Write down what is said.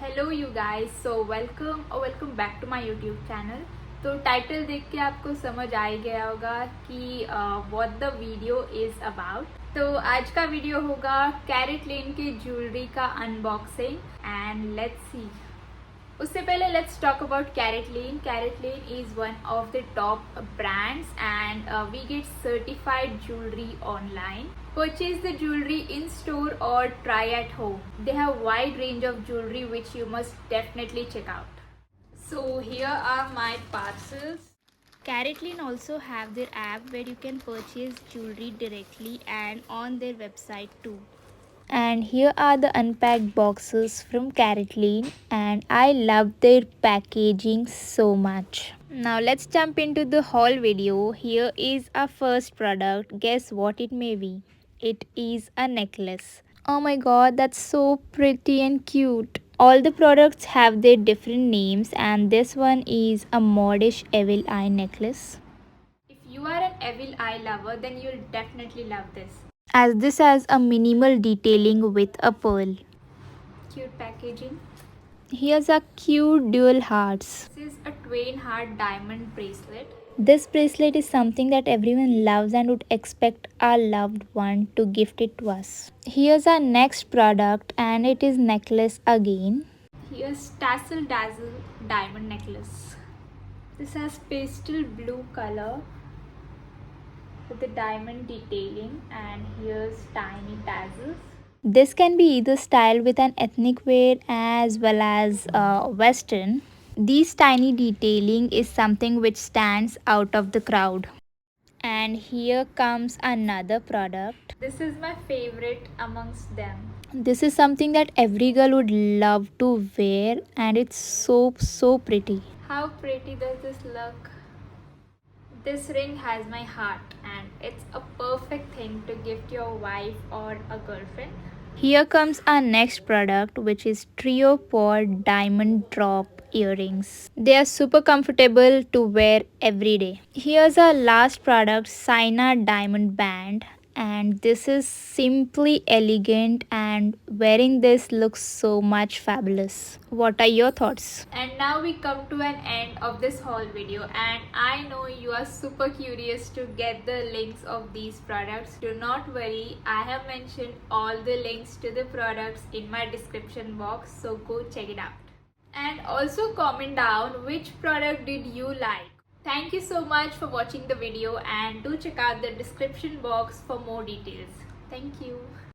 Hello you guys, so welcome back to my YouTube channel. तो title देख के आपको समझ आ ही गया होगा कि what the video is about. तो आज का वीडियो होगा CaratLane की ज्वेलरी का अनबॉक्सिंग एंड लेट्स सी। उससे पहले let's talk about CaratLane. CaratLane is one of the top brands and we get certified jewelry online. Purchase the jewelry in store or try at home. They have wide range of jewelry which you must definitely check out. So here are my parcels. CaratLane also have their app where you can purchase jewelry directly and on their website too. And here are the unpacked boxes from CaratLane, and I love their packaging so much. Now let's jump into the haul video. Here is our first product. Guess what it may be? It is a necklace. Oh my god, that's so pretty and cute. All the products have their different names, and this one is a Modish evil eye necklace. If you are an evil eye lover, then you'll definitely love this, as this has a minimal detailing with a pearl. Cute packaging. Here's a cute dual hearts. This is a twin heart diamond bracelet. This bracelet is something that everyone loves and would expect our loved one to gift it to us. Here's our next product, and it is necklace again. Here's Tassel Dazzle diamond necklace. This has pastel blue color with the diamond detailing, and here's tiny tassels. This can be either styled with an ethnic wear as well as western. This tiny detailing is something which stands out of the crowd. And here comes another product. This is my favorite amongst them. This is something that every girl would love to wear, and it's so pretty. How pretty does this look? This ring has my heart, and it's a perfect thing to gift your wife or a girlfriend. Here comes our next product, which is Trio Poire diamond drop earrings. They are super comfortable to wear every day. Here's our last product, Saina diamond band, and this is simply elegant, and wearing this looks so much fabulous. What are your thoughts? And now we come to an end of this haul video, and I know you are super curious to get the links of these products. Do not worry, I have mentioned all the links to the products in my description box, so go check it out. And also comment down which product did you like. Thank you so much for watching the video, and do check out the description box for more details. Thank you.